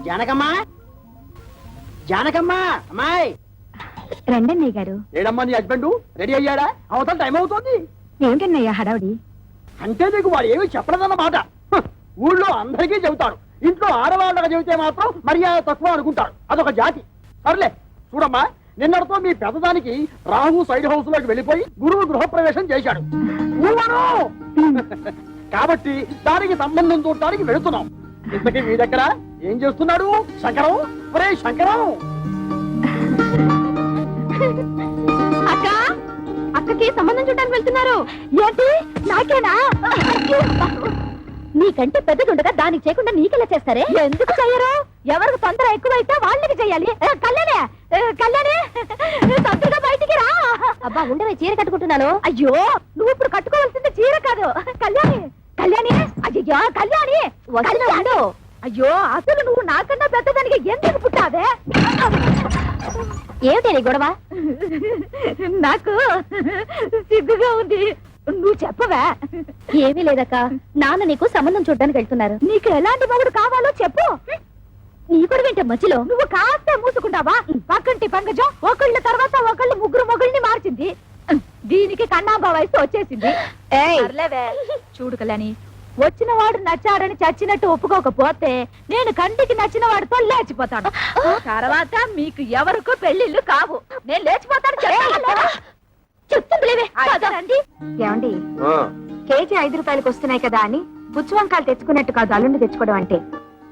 జానకమ్మా జానకమ్మా అమ్మాయి రండన్నయ్య గారు. ఏడమ్మా నీ హస్బెండ్ రెడీ అయ్యాడా? అవతల టైం అవుతుంది. ఏమిటన్నయ్య హడావుడి? అంటే నీకు వాడు ఏమి చెప్పలేదన్నమాట. ఊళ్ళో అందరికీ చెబుతాడు, ఇంట్లో ఆడవాళ్ళకి చెబితే మాత్రం మర్యాద తక్కువ అనుకుంటాడు. అదొక జాతి. సర్లే చూడమ్మా, నిన్నటితో మీ పెద్దదానికి రాహు సైడ్ హౌస్ లోకి వెళ్ళిపోయి గురువు గృహప్రవేశం చేశాడు. కాబట్టి దానికి సంబంధం చూడటానికి వెళుతున్నాం. ఇంతకీ మీ దగ్గర ఏం చేస్తున్నాడు శంకరం? ఒరే శంకరం! అక్క, అక్కకి సంబంధం చూడడానికి వెళ్తున్నారు. ఏంటి నాకేనా? నీకంటే పెద్దదుండగా దానికి చేయకుండా నీకెలా చేస్తారే? ఎందుకు చెయ్యరు? ఎవరికి తొందర ఎక్కువైతే వాళ్ళకి చెయ్యాలి. కళ్యాణే కళ్యాణే తొందరగా బయటికి రా. అబ్బా ఉండవే, చీర కట్టుకుంటున్నాను. అయ్యో నువ్వు ఇప్పుడు కట్టుకోవాల్సింది చీర కాదు. కళ్యాణి కళ్యాణి అయ్యో కళ్యాణి వస్తున్నాడు. అయ్యో అసలు నువ్వు నాకన్నా పెద్దదానికి ఎందుకు పుట్టావే? ఏమిటి నీ గొడవ? నాకు సిగ్గుగా ఉంది. నువ్వు చెప్పవా? ఏమీ లేదక్క, నాన్న నీకు సంబంధం చూడడానికి వెళ్తున్నారు. నీకు ఎలాంటి మొగుడు కావాలో చెప్పు. నీ కూడా వింటే మధ్యలో నువ్వు కాస్త మూసుకుంటావా? పక్కంటి పంకజం ఒకళ్ళ తర్వాత ఒకళ్ళు ముగ్గురు మొగుల్ని మార్చింది. దీనికి కన్నాంబా వయసు వచ్చేసింది. చూడు కళ్యాణి, వచ్చిన వాడు నచ్చాడని చచ్చినట్టు ఒప్పుకోకపోతే నేను కంటికి నచ్చిన వాడితో లేచిపోతాను. తర్వాత మీకు ఎవరికో పెళ్లిళ్ళు కావు. నేను లేచిపోతాను. ఏమండి, కేజీ 5 రూపాయలకు వస్తున్నాయి కదా అని పుచ్చువంకాయలు తెచ్చుకున్నట్టు కాదు అల్లుండి తెచ్చుకోవడం అంటే.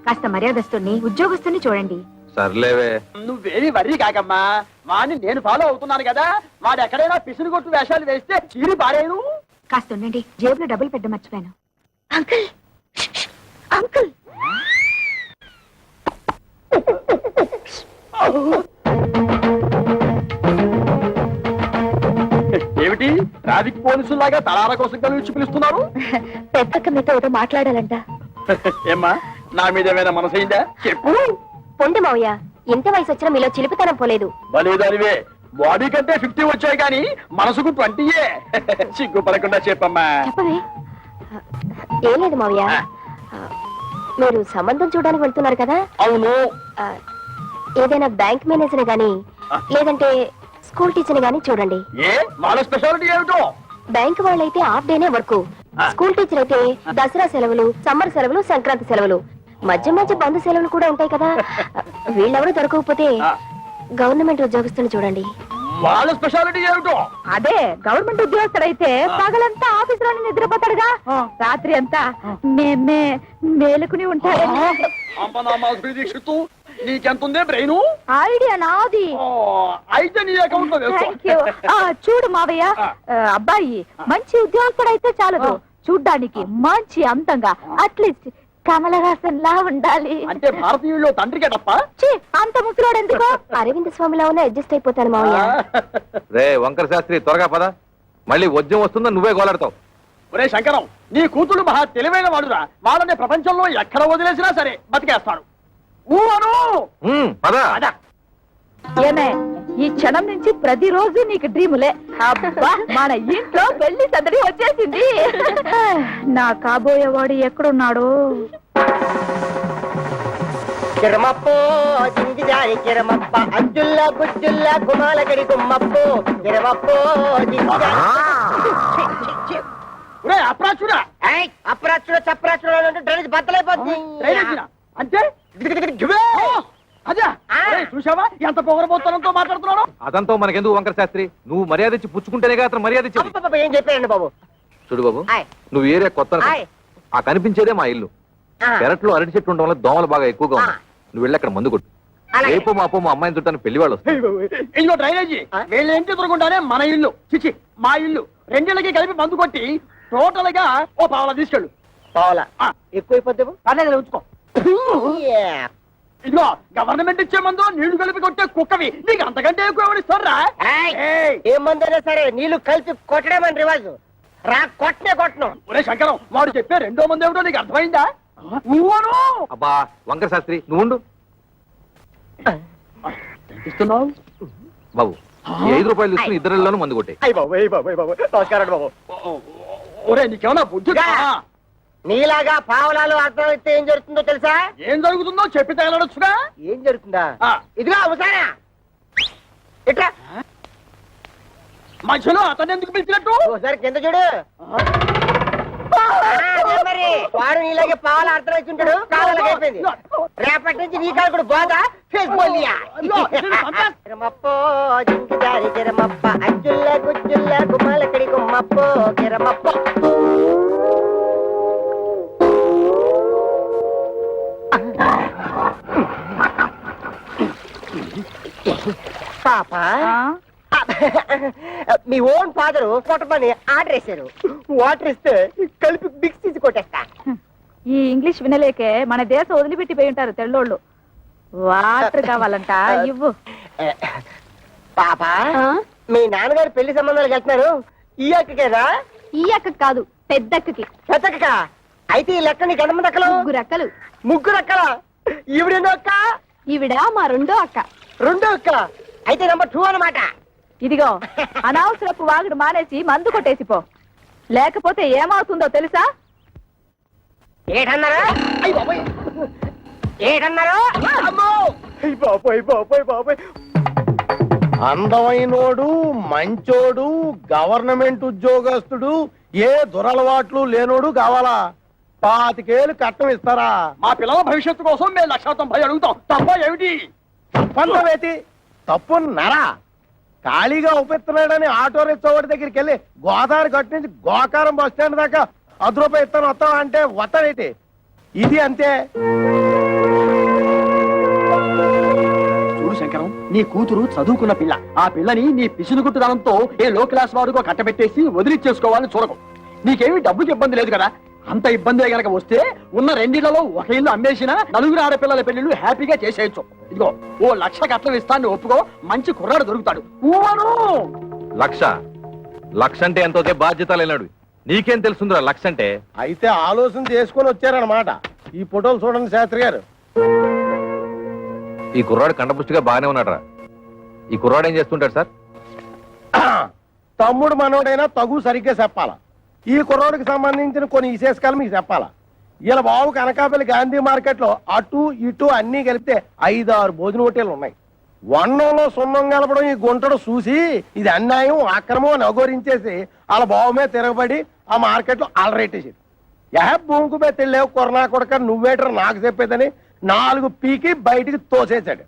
కాస్త మర్యాదస్తుని ఉద్యోగస్తుని చూడండి. సర్లేవే, నువ్వేమి వర్రీ కాకమ్మా. వాడిని నేను ఫాలో అవుతున్నాను కదా. వాడు ఎక్కడైనా పిసురు కొట్టు వేషాలు వేస్తే చీరి పారేను. కాస్త ఉండండి, జేబులో డబ్బులు పెట్ట మర్చిపోయాను. అంకుల్ అంకుల్ ఏమిటి ట్రాఫిక్ పోలీసులాగా తలాల కోసం కలిసి పిలుస్తున్నారు? పెద్దక్క మీతో ఒకటి మాట్లాడాలంట. ఏమ్మా, నా మీద ఏమైనా మనసైందా? చెప్పు. పొండి మావయ్య, ఇంత వయసు వచ్చినా మీలో చిలిపితనం పోలేదు. బలేదానివే, బాడీ కంటే 50 వచ్చాయి కానీ మనసుకు 20. సిగ్గుపడకుండా చెప్పమ్మా. చెప్పవే. ఏం లేదు మావయ్య, మీరు సంబంధం చూడడానికి వెళ్తున్నారు కదా? అవును. ఏదైనా బ్యాంక్ మేనేజర్ గాని లేదంటే స్కూల్ టీచర్ గాని చూడండి. ఏ వాళ్ళ స్పెషాలిటీ ఏమిటో? బ్యాంక్ వాళ్ళైతే హాఫ్ డేనే వర్క్. స్కూల్ టీచర్ అయితే దసరా సెలవులు, సమ్మర్ సెలవులు, సంక్రాంతి సెలవులు, మధ్య మధ్య బంధు సెలవులు కూడా ఉంటాయి కదా. వీళ్ళెవరూ దొరకకపోతే గవర్నమెంట్ ఉద్యోగస్తుని చూడండి. వాళ్ళ స్పెషాలిటీ ఏమిటో? అదే గవర్నమెంట్ ఉద్యోగస్తుడైతే పగలంతా ఆఫీస్ లోనే నిద్రపోతాడుగా, రాత్రి అంతా మేలుకుని ఉంటాడు. దీక్షిత్తు, నీకెంతుందే బ్రెయిన్? ఐడియా నాది. అయితే నీ అకౌంట్ లో వేసుకో. చూడు మావయ్య, అబ్బాయి మంచి ఉద్యోగస్తుడైతే చాలదు, చూడ్డానికి మంచి అందంగా అట్లీస్ట్ కమలహాసన్ లా ఉండాలి. అంటే భారతీయుల్లో తండ్రికే తప్ప అంత ముసలోడు ఎందుకు? అరవింద్ స్వామిలా ఉన్న అడ్జస్ట్ అయిపోతాను మావయ్య. రే వంకర శాస్త్రి, త్వరగా పద, మళ్ళీ వద్యం వస్తుందో నువ్వే గోలాడతావు. ఒరే శంకరం, నీ కూతురు మహా తెలివైన వాడురా. వాళ్ళని ప్రపంచంలో ఎక్కడ వదిలేసినా సరే బతికేస్తాడు. ఏమే, ఈ క్షణం నుంచి ప్రతిరోజు నీకు డ్రీములే. అబ్బా, మన ఇంట్లో పెళ్లి సందడి వచ్చేసింది. నా కాబోయేవాడు ఎక్కడున్నాడు? కిరమప్పో జింగిజారి కిరమప్ప అజ్జుల్లా గుజ్జుల్లా గుమాలగడి గుమ్మప్పో కిరమప్పో అప్రాచుడా అప్రాచుడ చప్రాచుడ డ్రైనేజ్ బద్దలైపోతుంది. అంటే అదే చూసావా ఎంత పొగరబోతనంతో మాట్లాడుతున్నాడు? అదంతా మనకెందుకు వంకర శాస్త్రి, నువ్వు మర్యాద ఇచ్చి పుచ్చుకుంటేనే అతను మర్యాద ఇచ్చి. ఏం చెప్పారండి బాబు? చూడు బాబు, నువ్వు ఏరియా కొత్త, ఆ కనిపించేదే మా ఇల్లు. పెరట్లో అరటి చెట్టు ఉండడం వల్ల దోమలు బాగా ఎక్కువగా ఉన్నాయి. నువ్వు వెళ్ళి అక్కడ మందు కొట్టు. రేపు మా అమ్మాయిని చుట్టాను పెళ్లి వాళ్ళు వస్తారు. ఇదిగో డ్రైనేజీ, వీళ్ళ ఇంటి ఎదురుకుంటానే మన ఇల్లు, చిచి మా ఇల్లు. రెండేళ్ళకి కలిపి మందు కొట్టి టోటల్ గా ఓ పావలా తీసుకెళ్ళు. పావలా ఎక్కువైపోద్దేమో, పర్లేదు ఉంచుకో. ఇదిగో గవర్నమెంట్ ఇచ్చే మందు నీళ్లు కలిపి కొట్టే కుక్కవి నీకు అంతకంటే ఎక్కువ ఎవరిస్తారా? ఏ మందైనా సరే నీళ్లు కలిపి కొట్టడమని రివాజు. రా కొట్టనే కొట్టను. ఒరే శంకరం, వాడు చెప్పే రెండో మంది ఏమిటో నీకు అర్థమైందా? అబ్బా వంకర శాస్త్రి, నువ్వు ఇస్తున్నావు బాబు. 5 రూపాయలు తీసుకుని ఇద్దరిలోనూ మందు కొట్టే. నమస్కారం బాబు. ఒరే నీకేమన్నా బుద్ధి? నీలాగా పావలాలు అర్థం అయితే ఏం జరుగుతుందో తెలుసా? ఏం జరుగుతుందో చెప్పి తగలడొచ్చుగా. ఏం జరుగుతుందా? ఆ. ఇదిగో అవసానా ఇట్లా మధ్యలో అతను ఎందుకు పిలిచినట్టు? ఒకసారి కింద చూడు. అదే మరి వాడు నీలాగే పావులు అర్థం వచ్చి ఉంటాడు. కాలాలకు అయిపోయింది. రేపటి నుంచి నీ కాలు కూడా బాగా ఫేస్ బోలియా. కిరమప్పో జింకిదారి కిరమప్ప అజ్జుల్ల గుజ్జుల్ల గుమ్మలకడి గుమ్మప్పో కిరమప్పో. పాప మీ ఓన్ ఫాదరు కొట్టమని ఆర్డర్ వేశారు. వాటర్ ఇస్తే కలిపి మిక్స్ తీసి కొట్టేస్తా. ఈ ఇంగ్లీష్ వినలేకే మన దేశం వదిలిపెట్టిపోయి ఉంటారు తెల్లోళ్ళు. వాటర్ కావాలంట ఇవ్వు. పాప మీ నాన్నగారు పెళ్లి సంబంధాలకు వెళ్తున్నారు. ఈ అక్కకేనా? ఈ అక్క కాదు, పెద్దక్కకి. పెద్దక్క అయితే ఈ లెక్క నీకు ఎంతమంది అక్కలు? ముగ్గురు అక్కలు. ముగ్గురు అక్కల. ఈవిడెన్నో అక్క? ఈవిడ మా రెండో అక్క. రెండో అక్క అయితే నెంబర్ 2 అన్నమాట. ఇదిగో అనవసరపు వాగుడు మానేసి మందు కొట్టేసిపో, లేకపోతే ఏమవుతుందో తెలుసా? ఏటన్నారా? ఏటన్నారు? అందమైనోడు, మంచోడు, గవర్నమెంట్ ఉద్యోగస్తుడు, ఏ దురలవాట్లు లేనోడు కావాలా? 25 ఏళ్ళు కట్టం ఇస్తారా? మా పిల్లల భవిష్యత్తు కోసం మేము 190 అడుగుతాం. తప్ప ఏమిటి? తప్పంతవేతి తప్పు నరా. ఖాళీగా ఉపేస్తున్నాడని ఆటో రిక్షావాడి దగ్గరికి వెళ్ళి గోదావరి గట్టు నుంచి గోకారం బస్ స్టాండ్ దాకా 10 రూపాయలు ఇస్తాను వస్తావా అంటే వస్తాడేటి? ఇది అంతే. చూడు శంకరం, నీ కూతురు చదువుకున్న పిల్ల. ఆ పిల్లని నీ పిసినుగుట్టుదనంతో ఏ లో క్లాస్ వాడుకో కట్టబెట్టేసి వదిలిచ్చేసుకోవాలని చూడకు. నీకేమీ డబ్బుకి ఇబ్బంది లేదు కదా. అంత ఇబ్బంది గనక వస్తే ఉన్న 2 ఇళ్లలో ఒక ఇల్లు అమ్మేసినా 4 ఆడపిల్లల పెళ్లిళ్ళు హ్యాపీగా చేసేయచ్చు. ఇదిగో ఓ 1,00,000 కట్నం ఇస్తాను ఒప్పుకో, మంచి కుర్రాడు దొరుకుతాడు. ఊవను 1,00,000 అంటే ఎంతో బాధ్యత లేనాడు. నీకేం తెలుసుందిరా 1,00,000 అంటే? అయితే ఆలోచన చేసుకొని వచ్చారన్నమాట. ఈ ఫోటోలు చూడండి శాస్త్రి గారు. ఈ కుర్రాడు కండపుష్టిగా బాగానే ఉన్నాడురా. ఈ కుర్రాడు ఏం చేస్తుంటాడు సార్? తమ్ముడు మనోడైనా తగు సరిగ్గా చెప్పాలా. ఈ కుర్రోడికి సంబంధించిన కొన్ని విశేషకాలు మీకు చెప్పాలా. ఇలా బాబు కనకాపల్లి గాంధీ మార్కెట్ లో అటు ఇటు అన్ని కలిపితే 5-6 భోజన హోటళ్లు ఉన్నాయి. వన్నంలో సున్నం కలపడం ఈ గుంటడు చూసి ఇది అన్యాయం అక్రమం అని అఘోరించేసి వాళ్ళ బాబు మీద తిరగబడి ఆ మార్కెట్ లో అలరేటేసింది. భూమికి మీద తెలియవు కొరనా కొడక నువ్వేటర్ నాకు చెప్పేదని 4 పీకి బయటికి తోసేశాడు.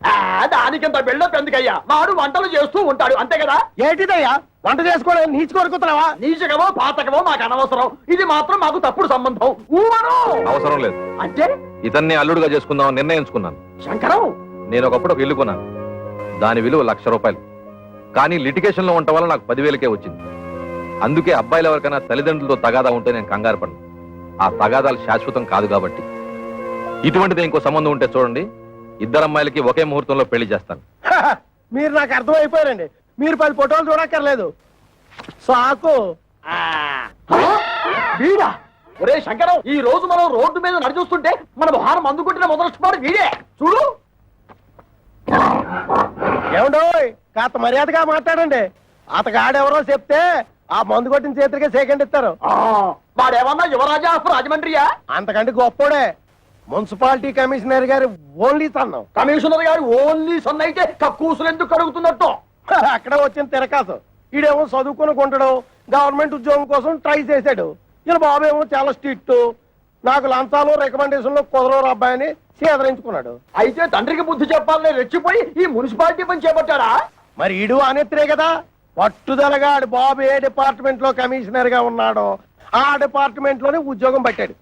దానికింత బిల్డప్ ఎందుకయ్యా? వాడు వంటలు చేస్తూ ఉంటాడు అంతే కదా. ఏంటిదయ్యా వంట చేసుకోవడం నీచి కొరుకుతున్నావా? నీచకమో పాతకమో మాకు అనవసరం. ఇది మాత్రం మాకు తప్పుడు సంబంధం. ఊవను అవసరం లేదు. అంటే ఇతన్ని అల్లుడుగా చేసుకుందామని నిర్ణయించుకున్నాను. శంకరం, నేను ఒకప్పుడు ఒక ఇల్లు కొన్నాను. దాని విలువ 1,00,000 రూపాయలు. కానీ లిటిగేషన్ లో ఉండటం వల్ల నాకు 10,000కే వచ్చింది. అందుకే అబ్బాయిలు ఎవరికైనా తల్లిదండ్రులతో తగాదా ఉంటే నేను కంగారు పడను. ఆ తగాదాలు శాశ్వతం కాదు కాబట్టి. ఇటువంటిది ఇంకో సంబంధం ఉంటే చూడండి, 2 అమ్మాయిలకి ఒకే ముహూర్తంలో పెళ్లి చేస్తాను. మీరు నాకు అర్థమైపోయారండి. మీరు 10 ఫోటోలు చూడక్కర్లేదు. సాకు. వీడా? ఒరే శంకరం, ఈ రోజు మనం రోడ్డు మీద నడిచూస్తుంటే మన భారం అందుకుంటున్న మొదలెట్టుకోవడం వీడే. చూడు. ఏమండోయ్ కాస్త మర్యాదగా మాట్లాడండి. అతగాడెవరో చెప్తే ఆ మందు కొట్టిన చేతులకే సెకండ్ ఇస్తారు. వాడేమన్నా యువరాజా ఆఫ్ రాజమండ్రియా? అంతకంటే గొప్పోడే. మున్సిపాలిటీ కమిషనర్ గారి ఓన్లీ సన్నం. కమిషనర్ గారు ఓన్లీ సన్ అయితే కక్కూసులు ఎందుకు కడుగుతున్నట్టు? అక్కడ వచ్చిన తిరకాసు. ఈడేమో చదువుకుని కొంటాడు, గవర్నమెంట్ ఉద్యోగం కోసం ట్రై చేశాడు. ఇలా బాబేమో చాలా స్ట్రిక్ట్. నాకు లంచాలు రికమెండేషన్లు కుదరవు అబ్బాయిని సేదరించుకున్నాడు. అయితే తండ్రికి బుద్ధి చెప్పాలని రెచ్చిపోయి ఈ మున్సిపాలిటీ పని చేపట్టాడా? మరి ఈడు అనేత్రే కదా. పట్టుదలగా ఆడు బాబు ఏ డిపార్ట్మెంట్ లో కమిషనర్ గా ఉన్నాడో ఆ డిపార్ట్మెంట్ లోనే ఉద్యోగం పట్టాడు.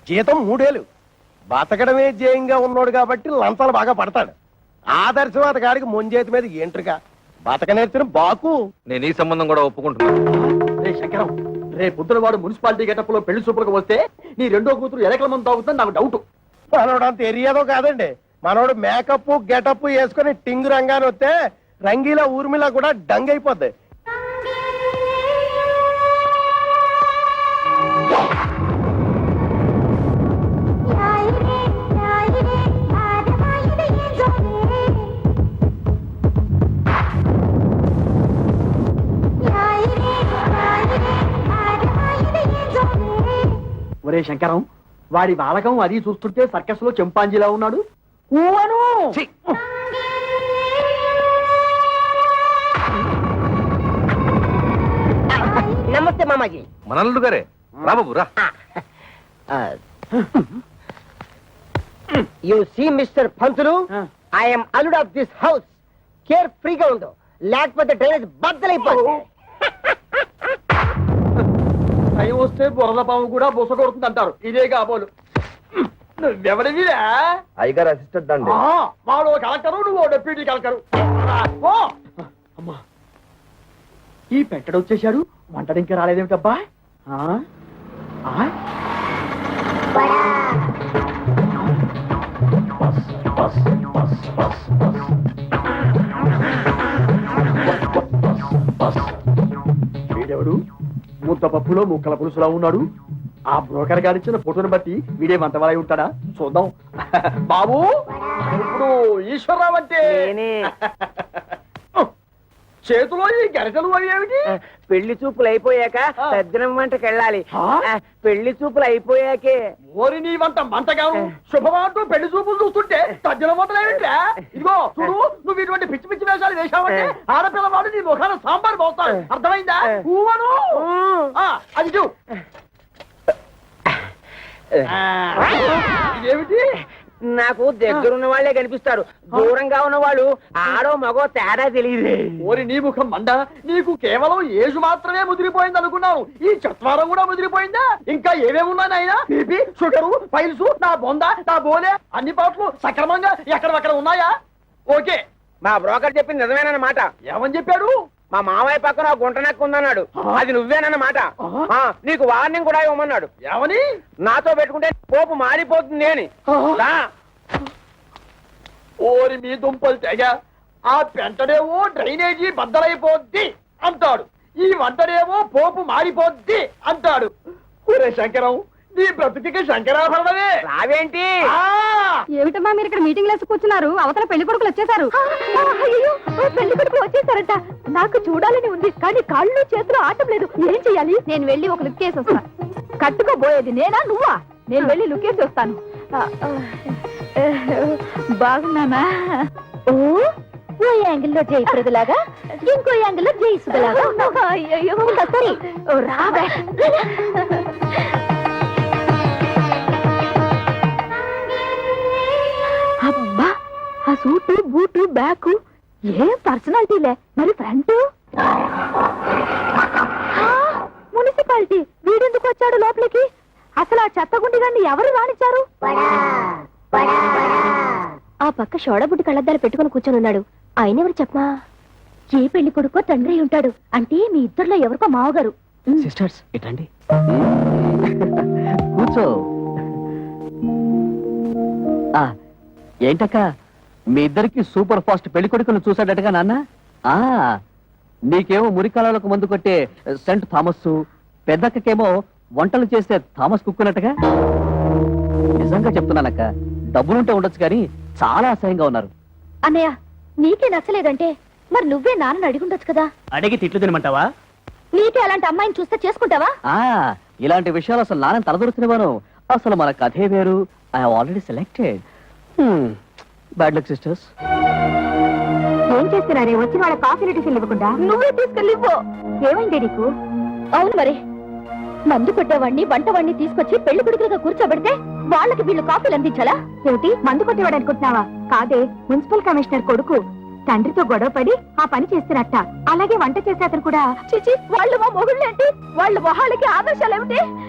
జీతం 3 ఏళ్ళు. బతకడమే జయంగా ఉన్నాడు కాబట్టి లంచాలు బాగా పడతాడు. ఆదర్శవాద గారికి ముంజేతి మీద ఏంట్రుగా బతక నేర్చిన బాకు. నేను ఈ సంబంధం కూడా ఒప్పుకుంటున్నాను. రే శంకరం, రే పొద్దున వాడు మున్సిపాలిటీ గెటప్ లో పెళ్లి చూపులకు వస్తే నీ రెండో కూతురు ఎలకల మంది తాగుతుంది నాకు డౌట్. మనోడు అంత ఎరియాదో కాదండి. మనోడు మేకప్ గెటప్ వేసుకుని టింగు రంగాన్ని వస్తే రంగీలా ఊర్మిలా కూడా డంగ్ అయిపోద్ది. ఒరే శంకరం, వాడి బాలకం అది చూస్తుంటే సర్కస్ లో చింపాంజీలా ఉన్నాడు. ఊవను ఛీ! నమస్తే మామాజీ. మనల్లుడు గారే రా బాబు రా. You see Mister Pantulu, I'm అల్లుడ్ ఆఫ్ దిస్ హౌస్. కేర్ ఫ్రీగా ఉండు, లేకపోతే డ్రైనేజ్ బద్దలైపోతుంది. టైం వస్తే బురద పాము కూడా బుస కొడుతుంది అంటారు. ఇదే కాబోలు. నువ్వెవరివిరా? అయ్యగారు అసిస్టెంట్ అండి. వాడు కలెక్టరు, నువ్వు డెప్యూటీ కలెక్టరు. ఓ అమ్మా, ఈ పెట్టడు వచ్చేసాడు. వంటడు ఇంకా రాలేదేమిటబ్బా? ఆ? ఆ? Bus, bus, bus, bus, bus. Bus. వీడెవడు? ముద్దపప్పులో ముక్కల పులుసులా ఉన్నాడు. ఆ బ్రోకర్ గారిచ్చిన ఫోటోని బట్టి వీడే మంతవాలై ఉంటాడా? చూద్దాం. బాబు, ఇప్పుడు ఈశ్వరరావు అంటే చేతిలో ఈ గరిటలు అవి ఏమిటి? పెళ్లి చూపులు అయిపోయాక సజ్జనం వంటకి వెళ్ళాలి. పెళ్లి చూపులు అయిపోయాకే. ఓరి నీ వంట మంటగాను శుభమంటూ పెళ్లి చూపులు చూస్తుంటే తజ్జల వంటలేమిట్రా? ఇదిగో చూడు, నువ్వు ఇటువంటి పిచ్చి పిచ్చి వేషాలు వేశావంటే ఆడపిల్లవాడు నీ ముఖాన సాంబార్ పోస్తాడు. అర్థమైందా? ఊవను. అది చూ. ఇదేమిటి? నాకు దగ్గరున్న వాళ్ళే కనిపిస్తారు, దూరంగా ఉన్న వాళ్ళు ఆడో మగో తేడా తెలియదు. ఓరి నీ ముఖం మండ, నీకు కేవలం ఏజు మాత్రమే ముదిరిపోయింది అనుకున్నాను. ఈ చత్వారం కూడా ముదిరిపోయిందా? ఇంకా ఏమేమున్నాయి నాయనా? బీపీ, షుగరు, ఫైల్స్, నా బొంద, నా బోలే అన్ని పాటలు సక్రమంగా ఎక్కడక్కడ ఉన్నాయా? ఓకే. మా బ్రోకర్ చెప్పింది నిజమేనన్నమాట. ఏమని చెప్పాడు? మా మామయ్య పక్కన ఒక గుంట నక్క ఉందన్నాడు. అది నువ్వేనన్నమాట. నీకు వార్నింగ్ కూడా ఇవ్వమన్నాడు. ఏమని? నాతో పెట్టుకుంటే పోపు మారిపోతుంది అని. ఓరి మీ దుంపలు తెగ. ఆ పెంటడేమో డ్రైనేజీ బద్దలైపోద్ది అంటాడు, ఈ వంటడేమో పోపు మారిపోద్ది అంటాడు. ఒరే శంకరం, నీ బ్రతుకి శంకరాభరణమే. రావేంటి? ఏమిటమ్మా మీరు ఇక్కడ మీటింగ్ లేసి కూర్చున్నారు? అవతల పెళ్లి కొడుకులు వచ్చేసారు. పెళ్లి కొడుకులు వచ్చేసారట. నాకు చూడాలని ఉంది, కానీ కాళ్ళు చేతులు ఆటం లేదు. ఏం చెయ్యాలి? నేను వెళ్ళి ఒక లుక్ వేసి వస్తాను. కట్టుకోబోయేది నేనా నువ్వా? నేను వెళ్ళి లుక్ వేసి వస్తాను. బాగున్నానా? ఓ యాంగిల్లో జయప్రదలాగా, ఇంకో యాంగిల్లో జయసుదలాగా. అయ్యో సరి రాబే. అబ్బా, ఆ సూటు బూటు బ్యాగు ఏ పర్సనాలిటీలే. మరి ఫ్రంట్ మున్సిపాలిటీ. వీడెందుకు వచ్చాడు లోపలికి? అసలు ఆ చెత్తగుండి గారిని ఎవరు రానిచ్చారు? ఆ పక్క షోడబుడ్డి కళ్ళద్దాలు పెట్టుకుని కూర్చొని ఉన్నాడు. ఆయన ఎవరు చెప్పమా? ఏ పెళ్లి కొడుకో తండ్రి ఉంటాడు. అంటే మీ ఇద్దరులో ఎవరికో మావగారు. సిస్టర్స్ ఇటండి, కూర్చో. ఏంటక్క, మీ ఇద్దరికి సూపర్ ఫాస్ట్ పెళ్లి కొడుకును చూసాడటగా నాన్న? నీకేమో మురికాలకు మందు కొట్టే సెంట్ థామస్, పెద్దక్కకేమో వంటలు చేసే థామస్ కుక్కున్నట్టుగా. నిజంగా చెప్తున్నానక్క, డబ్బులుంటే ఉండొచ్చు కానీ చాలా అసహ్యంగా ఉన్నారు. అన్నయ్య, నీకే నచ్చలేదంటే మరి నువ్వే నాన్నని అడిగుండొచ్చు కదా. అడిగి తిట్లు తినమంటావా? నీకే అలాంటి అమ్మాయిని చూస్తే చేసుకుంటావా? ఇలాంటి విషయాలు అసలు నాన్న తలదొరుకునేవాను. అసలు మన కథే వేరు. I have already selected. Bad luck sisters. ఏం చేస్తున్నారే? వచ్చిన వాళ్ళ కాఫీ టిఫిన్ ఇవ్వకుండా నువ్వే తీసుకెళ్ళి ఇవ్వు. ఏమైంది నీకు? అవును మరి, మందు కొట్టేవాడిని వంటవాడిని తీసుకొచ్చి పెళ్లి కొడుకులుగా కూర్చోబెడితే వాళ్ళకి వీళ్ళు కాఫీలు అందించాలా? ఏమిటి, మందు కొట్టేవాడు అనుకుంటున్నావా? కాదే, మున్సిపల్ కమిషనర్ కొడుకు తండ్రితో గొడవపడి ఆ పని చేస్తున్నట్ట. అలాగే వంట చేసే అతను కూడా. చిచి, వాళ్ళు మా మొగుళ్ళేంటి? వాళ్ళ మొహాలకి ఆదర్శాలు ఏమిటి?